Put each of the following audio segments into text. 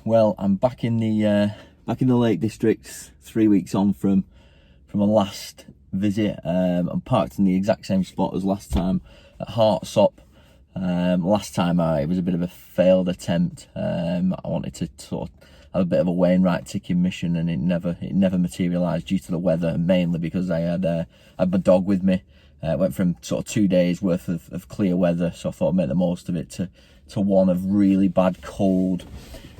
Well, I'm back in the Lake District, 3 weeks on from a last visit. I'm parked in the exact same spot as last time at Hartsop. Last time it was a bit of a failed attempt. I wanted to sort of have a bit of a Wainwright ticking mission, and it never materialised due to the weather, mainly because I had my dog with me. It went from sort of 2 days worth of clear weather, so I thought I'd make the most of it, to one of really bad cold,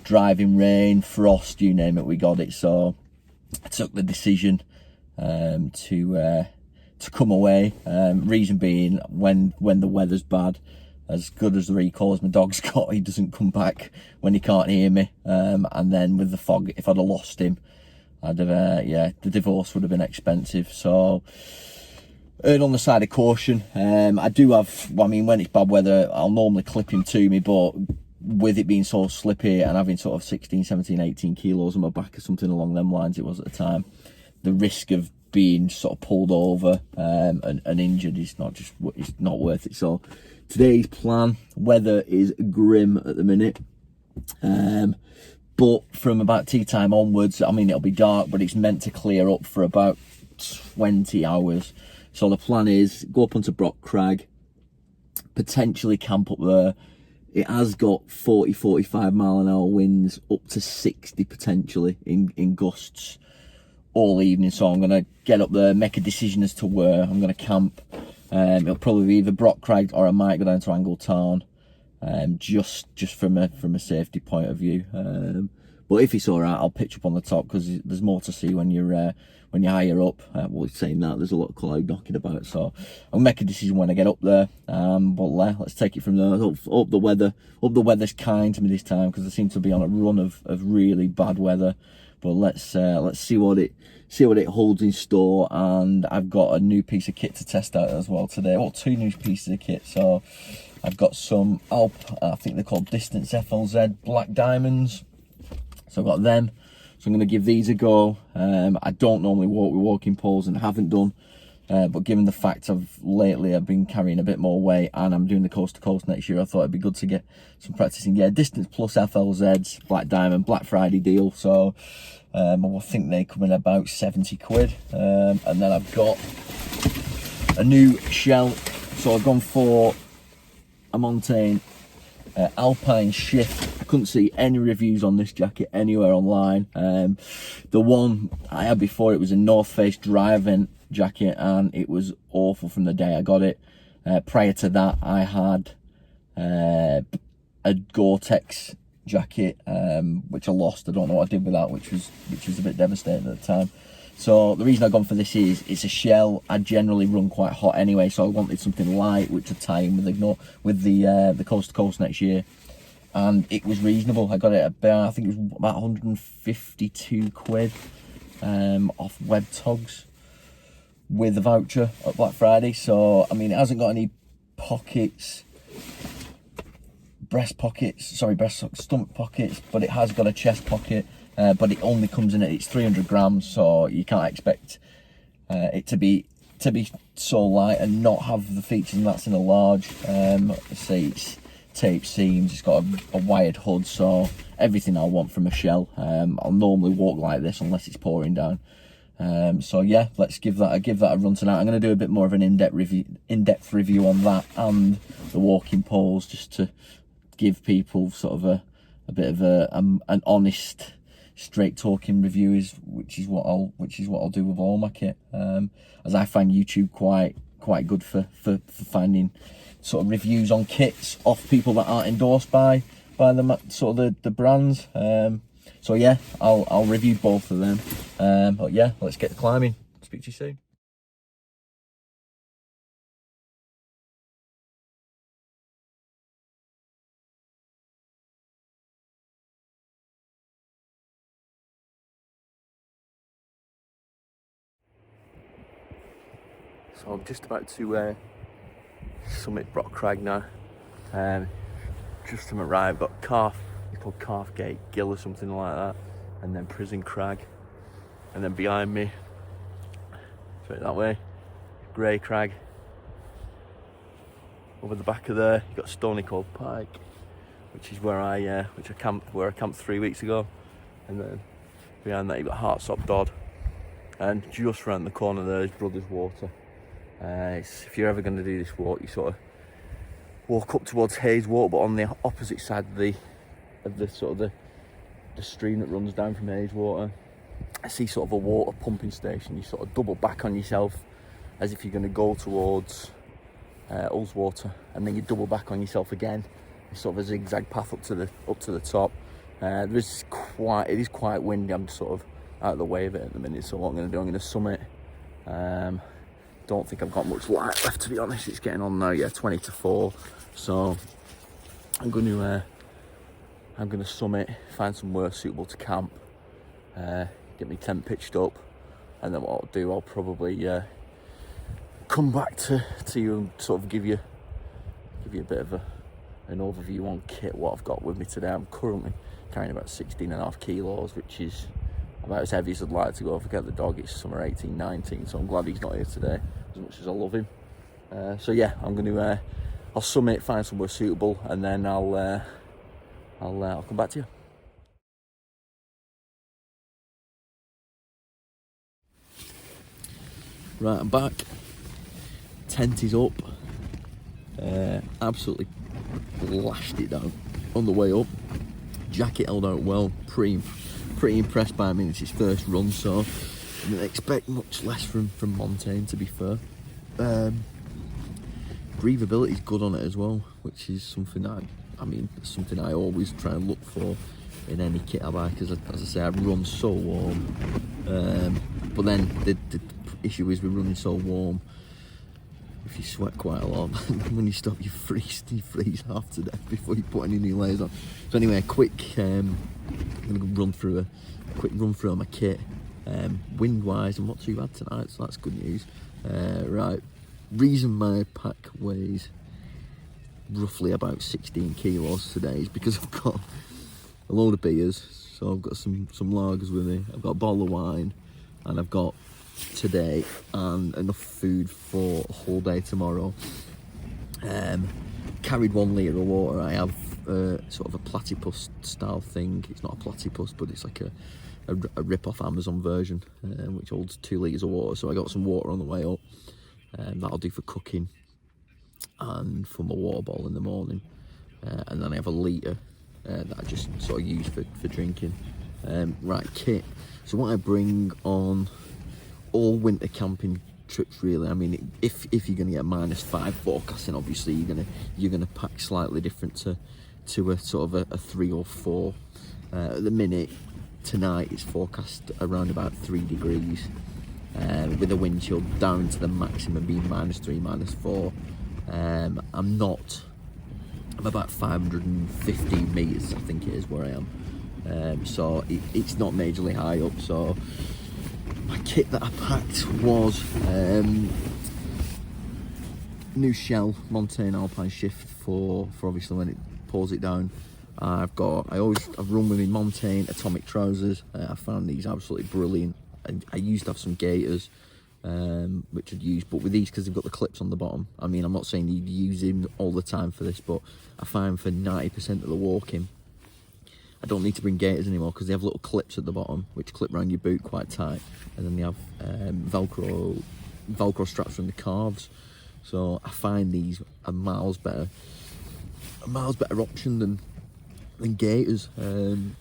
driving rain, frost, you name it, we got it. So I took the decision to come away. Reason being, when the weather's bad, as good as the recall as my dog's got, he doesn't come back when he can't hear me. And then with the fog, if I'd have lost him, I'd have the divorce would have been expensive. So erred on the side of caution. I do have, well, I mean, when it's bad weather, I'll normally clip him to me, but with it being so slippy and having sort of 16, 17, 18 kilos on my back or something along them lines, it was at the time, the risk of being sort of pulled over and injured is not worth it. So today's plan, weather is grim at the minute, but from about tea time onwards, I mean, it'll be dark, but it's meant to clear up for about 20 hours. So the plan is go up onto Brock Crag, potentially camp up there. It has got 40-45 mile an hour winds, up to 60 potentially in gusts all evening. So I'm going to get up there, make a decision as to where I'm going to camp. It'll probably be either Brock Crags, or I might go down to Angle Tarn, just from a safety point of view. But if it's all right, I'll pitch up on the top, because there's more to see when you're higher up. Well, saying that, there's a lot of cloud knocking about, so I'll make a decision when I get up there. But let's take it from there. Hope the weather's kind to me this time, because I seem to be on a run of really bad weather. But let's see what it holds in store. And I've got a new piece of kit to test out as well today. Well, two new pieces of kit. So I've got some Alp, I think they're called Distance FLZ Black Diamonds. So I've got them. So I'm going to give these a go. I don't normally walk with walking poles and haven't done. But given the fact lately I've been carrying a bit more weight and I'm doing the coast to coast next year, I thought it'd be good to get some practicing. Yeah, Distance plus FLZs, Black Diamond, Black Friday deal. So I think they come in about 70 quid. And then I've got a new shell. So I've gone for a Montane Alpine Shift. I couldn't see any reviews on this jacket anywhere online. The one I had before, it was a North Face dry event jacket, and it was awful from the day I got it. Prior to that, I had a Gore-Tex jacket, which I lost. I don't know what I did with that, which was a bit devastating at the time. So the reason I've gone for this is it's a shell. I generally run quite hot anyway, so I wanted something light which would tie in with the coast to coast next year. And it was reasonable. I got it about, I think it was about 152 quid off Web Togs with a voucher at Black Friday. So I mean, it hasn't got any pockets, stomach pockets, but it has got a chest pocket. But it only comes in at its 300 grams, so you can't expect it to be so light and not have the features, and that's in a large. See, it's taped seams, it's got a wired hood, so everything I want from a shell. I'll normally walk like this unless it's pouring down. So yeah, let's give that a run tonight. I'm going to do a bit more of an in-depth review on that and the walking poles, just to give people sort of a bit of an honest, straight talking reviews, which is what I'll do with all my kit, as I find YouTube quite good for finding sort of reviews on kits off people that aren't endorsed by the brands. So yeah, I'll review both of them. But yeah, let's get climbing. Speak to you soon. So I'm just about to summit Brock Crag now. Just to my right, I've got it's called Calf Gate Gill or something like that, and then Prison Crag, and then behind me, straight that way, Grey Crag. Over the back of there, you've got Stony Cold Pike, which is where I camped 3 weeks ago, and then behind that you've got Hartsop Dodd, and just round the corner there is Brothers Water. If you're ever going to do this walk, you sort of walk up towards Water, but on the opposite side of the stream that runs down from Water, I see sort of a water pumping station. You sort of double back on yourself as if you're going to go towards Ullswater, and then you double back on yourself again. It's sort of a zigzag path up to the top. It is quite windy. I'm sort of out of the way of it at the minute. So what I'm going to do, I'm going to summit. Don't think I've got much light left, to be honest. It's getting on now, 20 to 4. So I'm going to summit, find somewhere suitable to camp, get my tent pitched up, and then what I'll do, I'll probably come back to you and sort of give you a bit of an overview on kit, what I've got with me today. I'm currently carrying about 16.5 kilos, which is about as heavy as I'd like to go. Forget the dog, it's summer 18, 19, so I'm glad he's not here today, as much as I love him. So yeah, I'll summit, find somewhere suitable, and then I'll come back to you. Right, I'm back. Tent is up. Absolutely lashed it down on the way up. Jacket held out well. Pretty impressed by him. I mean, it's his first run, so I didn't expect much less from Montaigne, to be fair. Breathability is good on it as well, which is something I always try and look for in any kit I buy, because as I say, I run so warm. But then the issue is with running so warm, if you sweat quite a lot, when you stop you freeze half to death before you put any new layers on. So anyway, I'm gonna run through a quick run through my kit. Wind wise, I'm not too bad tonight, so that's good news. Right, reason my pack weighs roughly about 16 kilos today is because I've got a load of beers. So I've got some lagers with me, I've got a bottle of wine, and I've got today and enough food for a whole day tomorrow. Carried 1 litre of water. I have sort of a platypus style thing. It's not a platypus, but it's like a rip-off Amazon version, which holds 2 litres of water. So I got some water on the way up. That'll do for cooking and for my water bottle in the morning. And then I have a litre that I just sort of use for drinking. Right, kit. So what I bring on all winter camping trips, really. I mean, if you're going to get -5 forecasting, obviously you're gonna pack slightly different to a sort of a 3 or 4. At the minute, tonight it's forecast around about 3 degrees, with the wind chill down to the maximum being -3, -4. I'm about 515 metres, I think it is, where I am. So it's not majorly high up. So my kit that I packed was new shell Montaigne Alpine Shift for obviously when it pulls it down. I've run with me Montaigne Atomic trousers. I found these absolutely brilliant. I used to have some gaiters, which I'd use, but with these, because they've got the clips on the bottom, I mean, I'm not saying you'd use them all the time for this, but I find for 90% of the walking, I don't need to bring gaiters anymore, because they have little clips at the bottom which clip around your boot quite tight, and then they have velcro straps from the calves. So I find these a miles better option than gaiters. And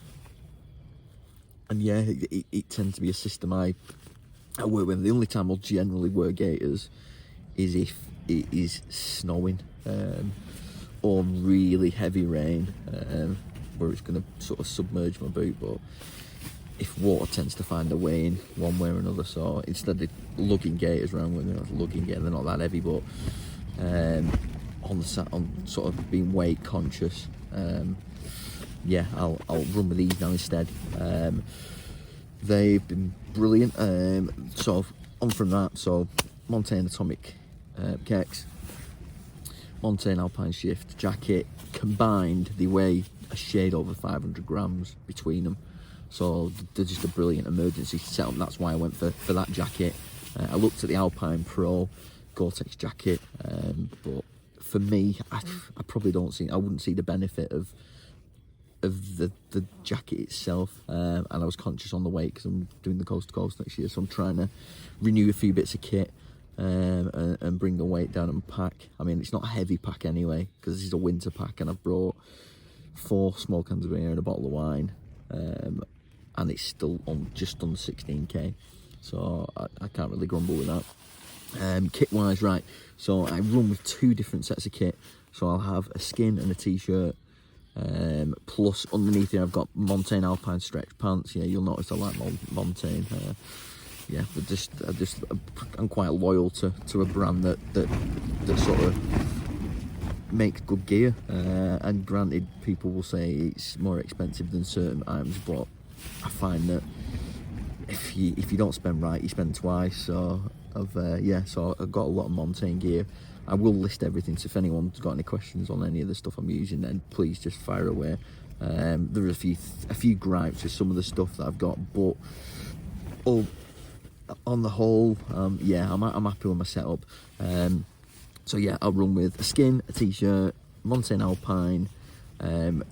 yeah, it tends to be a system I work with. The only time I'll generally wear gaiters is if it is snowing or really heavy rain, where it's going to sort of submerge my boot. But if water tends to find a way in one way or another, so instead of lugging gaiters around with me, they're not that heavy, but on sort of being weight conscious, yeah, I'll run with these now instead. They've been brilliant. So on from that, so Montaigne Atomic kicks, Montaigne Alpine Shift jacket, combined they weigh a shade over 500 grams between them, so they're just a brilliant emergency setup. That's why I went for that jacket. I looked at the Alpine Pro Gore-Tex jacket, but for me, I probably wouldn't see the benefit of of the jacket itself, and I was conscious on the weight because I'm doing the coast to coast next year, so I'm trying to renew a few bits of kit and bring the weight down and pack. I mean, it's not a heavy pack anyway because this is a winter pack, and I've brought 4 small cans of beer and a bottle of wine, and it's still on just under 16k, so I can't really grumble with that. Kit wise, right, so I run with 2 different sets of kit. So I'll have a skin and a t-shirt, plus underneath here I've got Montane Alpine stretch pants. Yeah, you'll notice I like Montane. Yeah, but I'm quite loyal to a brand that sort of makes good gear. And granted, people will say it's more expensive than certain items, but I find that if you don't spend right, you spend twice. So so I've got a lot of Montane gear. I will list everything, so if anyone's got any questions on any of the stuff I'm using, then please just fire away. There are a few gripes with some of the stuff that I've got, but on the whole, yeah, I'm happy with my setup. So yeah, I'll run with a skin, a t-shirt, Montane Alpine,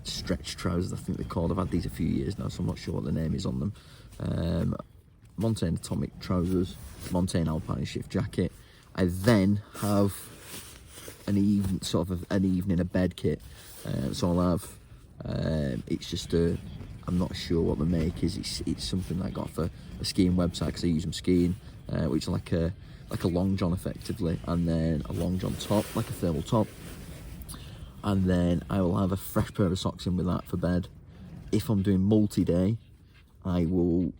stretch trousers, I think they're called. I've had these a few years now, so I'm not sure what the name is on them. Montane Atomic trousers, Montane Alpine shift jacket. I then have an evening a bed kit. So I'll have it's just I'm not sure what the make is. It's something I got for a skiing website because I use them skiing, which is like a long john effectively, and then a long john top, like a thermal top, and then I will have a fresh pair of socks in with that for bed. If I'm doing multi-day, I will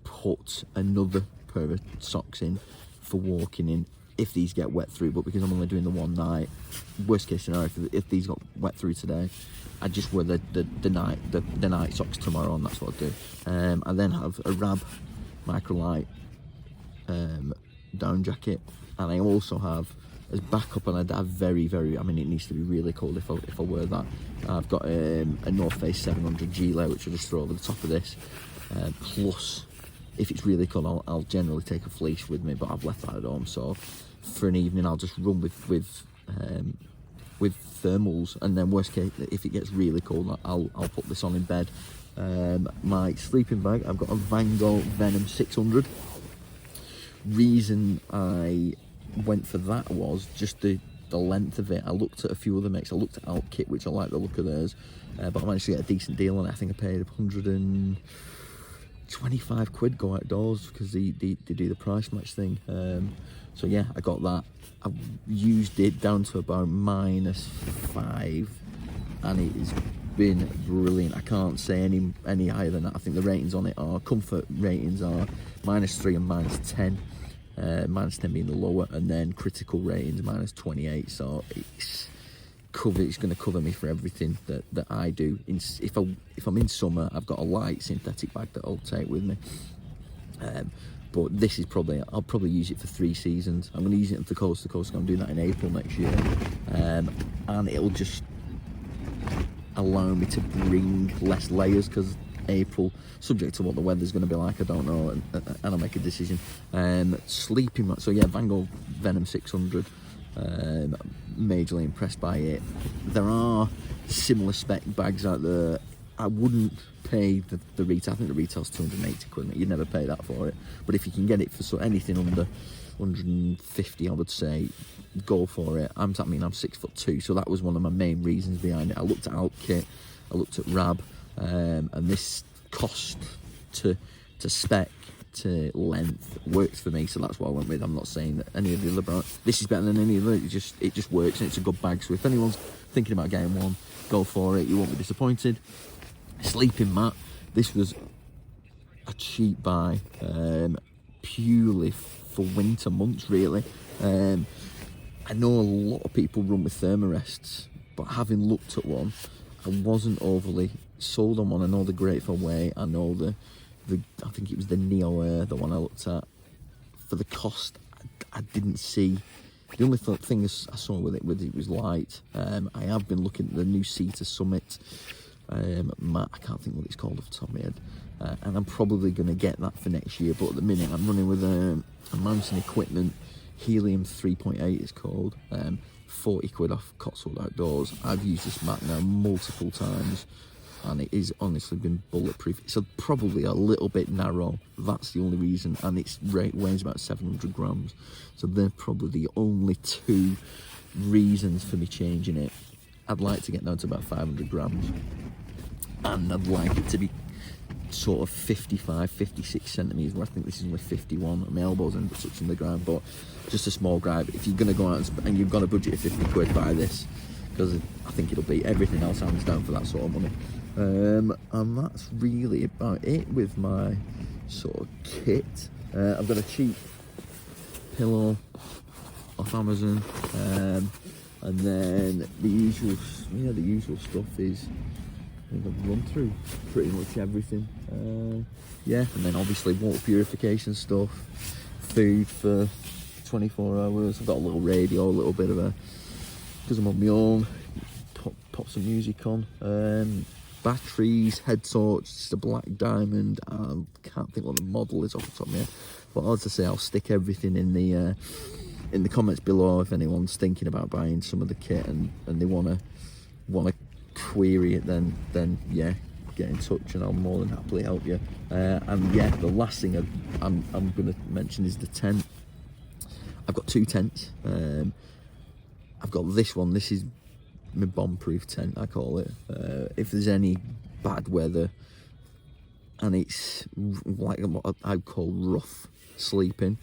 put another pair of socks in for walking in if these get wet through, but because I'm only doing the one night, worst case scenario, if these got wet through today, I just wear the night socks tomorrow, and that's what I do. I then have a Rab microlight down jacket, and I also have as backup, and I have very, I mean, it needs to be really cold if I wear that. I've got a North Face 700 gilet, which I'll just throw over the top of this, plus if it's really cold, I'll generally take a fleece with me, but I've left that at home. So for an evening, I'll just run with thermals, and then worst case, if it gets really cold, I'll put this on in bed. My sleeping bag, I've got a Vaude Venom 600. Reason I went for that was just the length of it. I looked at a few other makes. I looked at Altkit, which I like the look of theirs, but I managed to get a decent deal on it. I think I paid 125 quid go outdoors because they do the price match thing. So yeah, I got that. I used it down to about -5, and it has been brilliant. I can't say any higher than that. I think the ratings on it are, comfort ratings are -3 and -10. -10 being the lower, and then critical ratings -28. So it's going to cover me for everything that I do. If I'm in summer, I've got a light synthetic bag that I'll take with me. But this is I'll probably use it for 3 seasons. I'm going to use it for coast to coast. I'm doing that in April next year, and it'll just allow me to bring less layers, because April, subject to what the weather's going to be like, I don't know, and I'll make a decision. Sleeping mat, so yeah, Vaude Venom 600, majorly impressed by it. There are similar spec bags out there. I wouldn't pay the retail. I think the retail's 280 quid. You'd never pay that for it, but if you can get it for anything under 150, I would say go for it. I'm 6'2", so that was one of my main reasons behind it. I looked at Altkit, I looked at Rab, and this cost to spec to length works for me, so that's what I went with. I'm not saying that any of the other brands, this is better than any of it. It just works, and it's a good bag. So if anyone's thinking about getting one, go for it. You won't be disappointed. Sleeping mat, this was a cheap buy, purely for winter months, really. I know a lot of people run with thermarests, but having looked at one, I wasn't overly sold on one. I know the great for weight. I know I think it was the Neo Air, the one I looked at. For the cost, I didn't see. The only thing I saw with it was light. I have been looking at the new Cedar Summit mat. I can't think what it's called off the top of my head, and I'm probably going to get that for next year. But at the minute, I'm running with a Mountain Equipment Helium 3.8. It's called 40 quid off Cotswold Outdoors. I've used this mat now multiple times, and it is honestly been bulletproof. It's probably a little bit narrow, that's the only reason, and it weighs about 700 grams. So they're probably the only two reasons for me changing it. I'd like to get down to about 500 grams, and I'd like it to be sort of 55, 56 centimetres, where I think this is only 51, and my elbows end up touching the ground, but just a small grab. If you're going to go out and you've got a budget of 50 quid, buy this, because I think it'll beat everything else hands down for that sort of money. And that's really about it with my sort of kit. I've got a cheap pillow off Amazon, and then the usual stuff is, I think I've run through pretty much everything. Yeah, and then obviously water purification stuff, food for 24 hours. I've got a little radio, a little bit of because I'm on my own, pop some music on. Batteries, head torch, just a black diamond. I can't think what the model is off the top of my head, but as I say, I'll stick everything in the comments below if anyone's thinking about buying some of the kit and they wanna query it, then yeah, get in touch and I'll more than happily help you. And yeah, the last thing I'm going to mention is the tent. I've got two tents. I've got this one. This is my bomb-proof tent, I call it. If there's any bad weather and it's like what I'd call rough sleeping,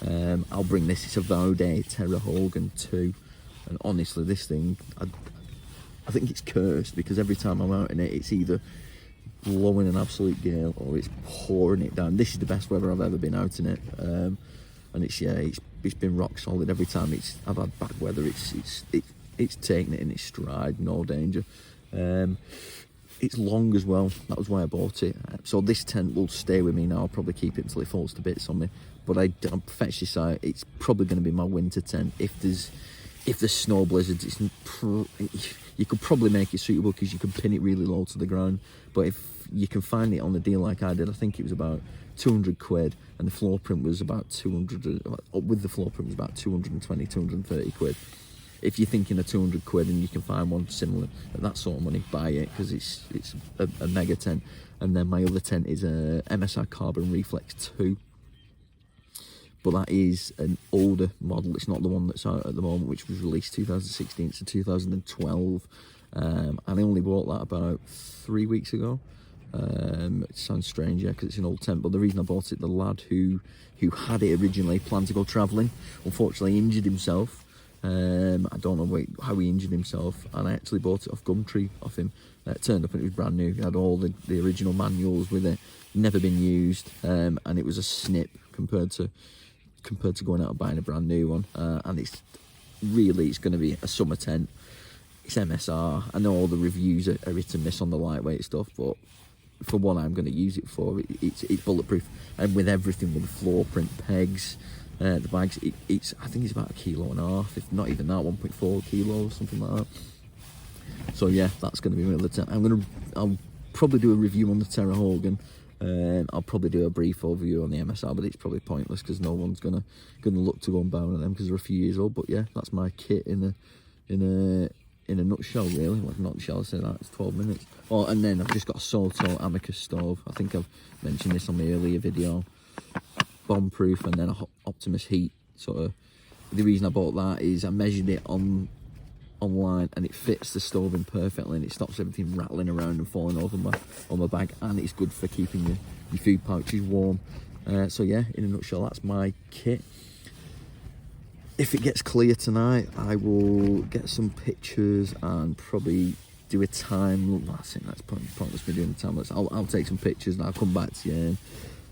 I'll bring this. It's a Vaude Terra Hogan 2, and honestly, this thing, I think it's cursed, because every time I'm out in it, it's either blowing an absolute gale or it's pouring it down. This is the best weather I've ever been out in it, and it's been rock solid every time I've had bad weather. It's taking it in its stride, no danger. It's long as well. That was why I bought it. So this tent will stay with me now. I'll probably keep it until it falls to bits on me. But I'm fetch this out. It's probably going to be my winter tent. If there's snow blizzards, you could probably make it suitable because you can pin it really low to the ground. But if you can find it on a deal like I did, I think it was about 200 quid, and the floor print was about 200, with the floor print was about 220, 230 quid. If you're thinking of 200 quid and you can find one similar at that sort of money, buy it, because it's a mega tent. And then my other tent is a Msr Carbon Reflex 2. But that is an older model. It's not the one that's out at the moment, which was released 2016 to 2012. And I only bought that about 3 weeks ago. It sounds strange, yeah, because it's an old tent, but the reason I bought it, the lad who had it originally planned to go travelling, unfortunately injured himself. I don't know how he injured himself, and I actually bought it off Gumtree off him. It turned up and it was brand new. It had all the original manuals with it, never been used, and it was a snip compared to going out and buying a brand new one. And it's going to be a summer tent. It's MSR. I know all the reviews are hit and miss on the lightweight stuff, but for what I'm going to use it for, it's bulletproof, and with everything, with the floor print pegs, the bags, I think it's about 1.5 kilos, if not even that, 1.4 kilos, something like that. So yeah, that's going to be my other tent. I'll probably do a review on the Terra Hogan. I'll probably do a brief overview on the MSR, but it's probably pointless because no one's gonna look to go and buy one of them because they're a few years old. But yeah, that's my kit in a nutshell, really. Like, nutshell, I say that, it's 12 minutes. Oh, and then I've just got a Soto Amicus stove. I think I've mentioned this on my earlier video. Bomb proof, and then a Optimus heat sort of. The reason I bought that is I measured it online, and it fits the stove in perfectly, and it stops everything rattling around and falling over on my bag, and it's good for keeping your food pouches warm. So yeah, in a nutshell, that's my kit. If it gets clear tonight, I will get some pictures and probably do a time. I think that's pointless me doing a time lapse. I'll take some pictures and I'll come back to you.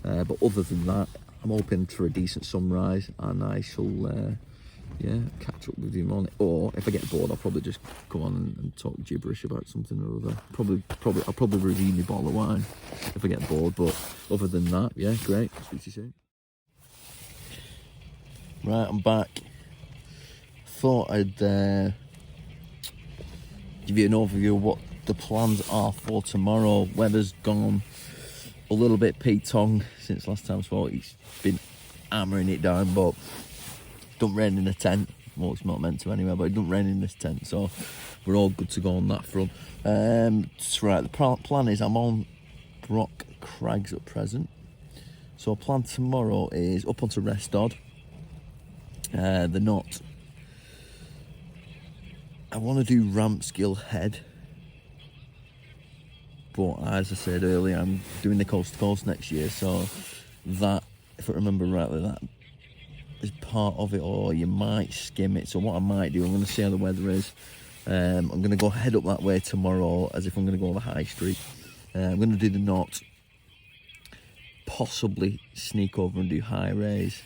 But other than that, I'm hoping for a decent sunrise, and I shall catch up with you on it. Or if I get bored, I'll probably just come on and talk gibberish about something or other. I'll probably review my bottle of wine if I get bored. But other than that, yeah, great. Speak to you soon. Right, I'm back. Thought I'd give you an overview of what the plans are for tomorrow. Weather's gone a little bit Pete-tong since last time I spoke. It's been hammering it down, but don't rain in a tent. Well, it's not meant to anyway, but it doesn't rain in this tent, so we're all good to go on that front. So right, the plan is I'm on Brock Crags at present. So plan tomorrow is up onto Rest Dodd, the Knott. I want to do Rampskill Head, but as I said earlier, I'm doing the coast to coast next year, so that, if I remember rightly, that is part of it, or you might skim it. So what I might do, I'm going to see how the weather is. I'm going to go head up that way tomorrow, as if I'm going to go over High Street. I'm going to do the Knott, possibly sneak over and do High Raise.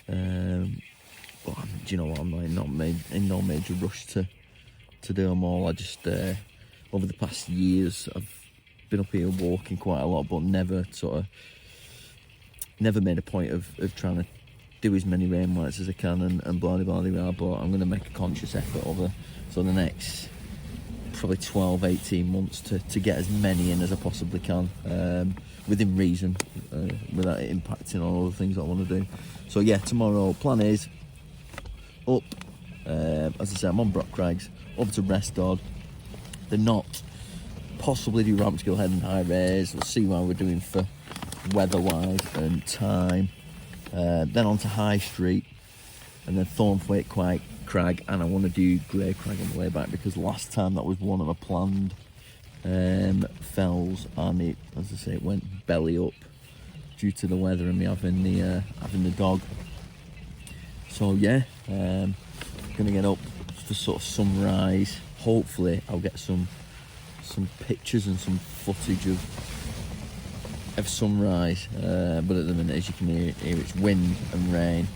But do you know what? I'm in no major rush to do them all. I just over the past years I've been up here walking quite a lot, but never made a point of trying to do as many Wainwrights as I can and blah blah blah. But I'm going to make a conscious effort over the next probably 12-18 months to get as many in as I possibly can, within reason, without it impacting on all the things that I want to do. So yeah, tomorrow plan is up, as I said, I'm on Brock Crags, over to Rest Dodd, the Knott, possibly do Rampskill Head and High Raise. We'll see how we're doing for weather-wise and time. Then on to High Street, and then Thornthwaite Crag, and I want to do Grey Crag on the way back, because last time that was one of my planned fells, and it, as I say, it went belly up due to the weather and me having the dog. So yeah, gonna get up for sort of sunrise. Hopefully I'll get some pictures and some footage of sunrise, but at the minute, as you can hear, it's wind and rain.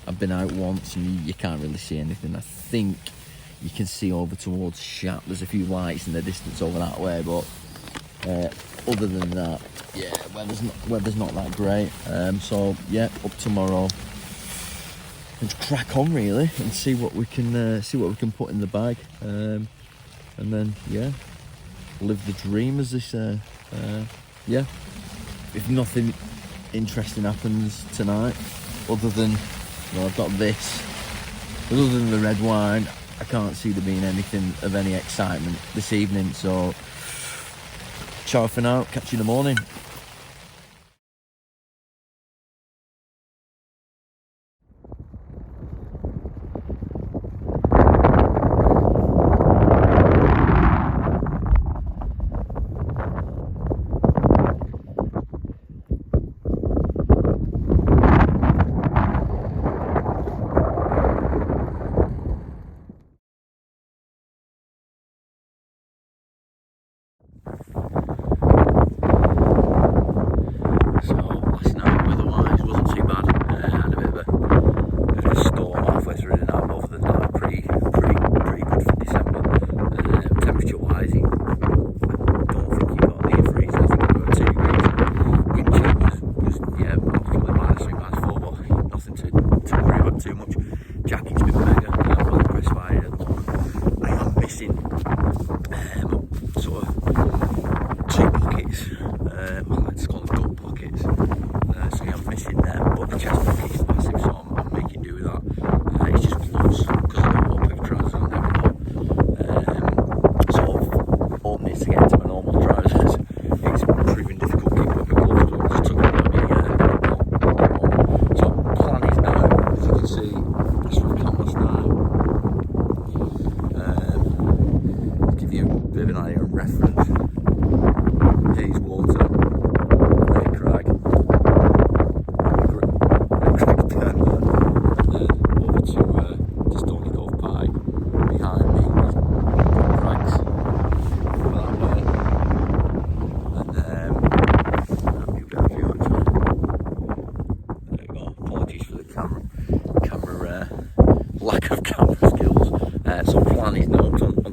I've been out once and you can't really see anything. I think you can see over towards Shap, there's a few lights in the distance over that way, but other than that, yeah, weather's not that great. So yeah, up tomorrow and crack on really, and see what we can put in the bag, and then yeah, live the dream, as they say. Yeah, if nothing interesting happens tonight, other than, well, I've got this, but other than the red wine, I can't see there being anything of any excitement this evening. So ciao for now, catch you in the morning.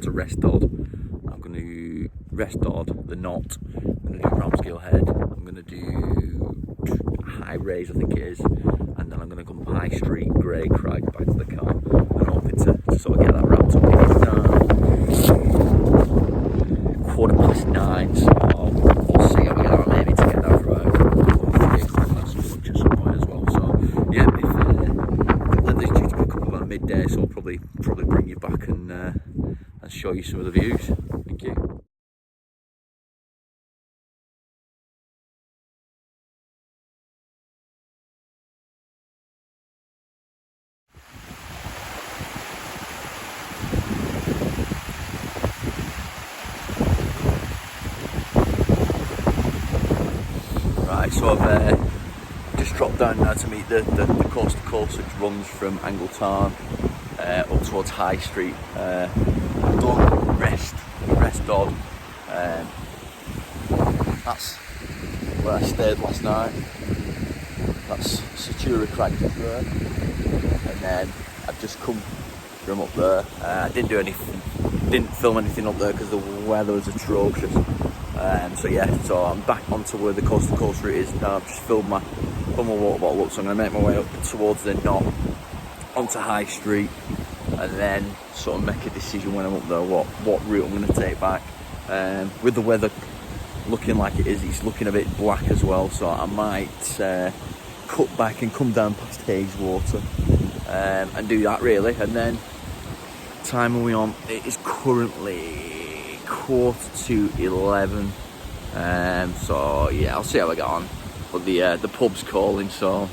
Rest Dodd. I'm going to Rest Dodd, the Knott. I'm going to do Rampskill Head. I'm going to do High Raise, I think it is, and then I'm going to come High Street, Grey Crag, back to the car, and hoping to sort of get that wrapped up. It's 9:15, so we'll see how we get on, maybe to get that for lunch at some point as well. So yeah, if the weather's due to pick up about midday and show you some of the views. Thank you. Right, so I've just dropped down now to meet the coast to coast, which runs from Angletarn up towards High Street. I've done rest Dodd. That's where I stayed last night. That's Msr Crag there. And then I've just come from up there. I didn't film anything up there because the weather was atrocious. So yeah, so I'm back onto where the coast to coast route is now. I've just filled my water bottle up, so I'm going to make my way up towards the Knott, onto High Street, and then sort of make a decision when I'm up there what route I'm going to take back. With the weather looking like it is, it's looking a bit black as well, so I might cut back and come down past Hayeswater and do that really. And then time are we on? It is currently 11:15. So yeah, I'll see how I get on. But the pub's calling, so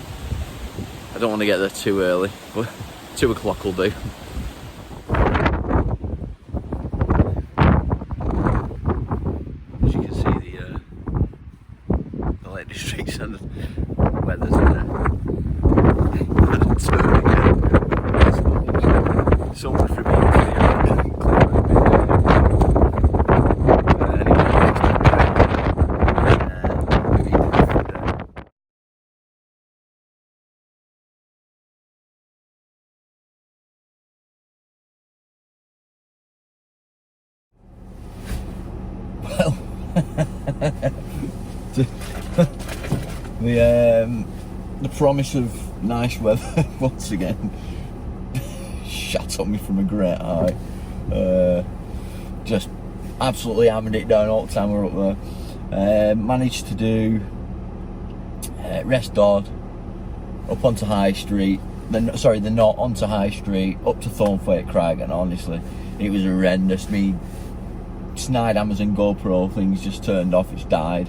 I don't want to get there too early. But 2 o'clock will do. As you can see, the Lake District's and the weather's so much for being the promise of nice weather once again shot on me from a great height. Just absolutely hammered it down all the time we were up there. Managed to do rest Dodd, up onto High Street, the Knott onto High Street, up to Thornthwaite Crag, and honestly, it was horrendous. Me snide Amazon GoPro things just turned off, it's died.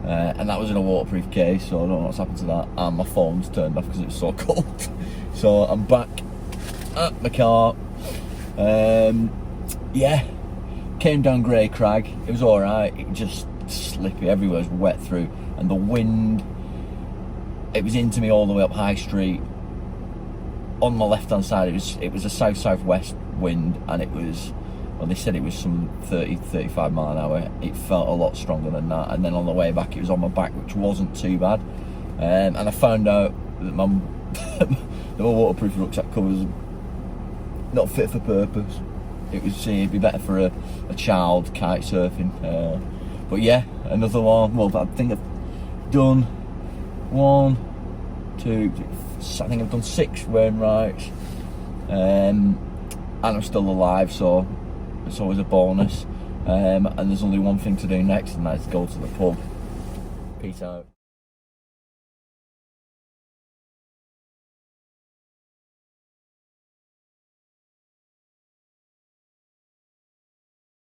And that was in a waterproof case, so I don't know what's happened to that. And my phone's turned off because it was so cold. So I'm back at my car. Yeah, came down Grey Crag. It was alright, it was just slippy, everywhere was wet through. And the wind, it was into me all the way up High Street. On my left hand side, it was a south-southwest wind, and it was, well, they said it was some 30-35 mile an hour. It felt a lot stronger than that. And then on the way back, it was on my back, which wasn't too bad. And I found out that my waterproof rucksack covers not fit for purpose. It'd be better for a child kite surfing. But yeah, another one. Well, I think I've done 1, 2, I think I've done 6 Wainwrights. And I'm still alive, so it's always a bonus. And there's only one thing to do next, and that's go to the pub. Peace out.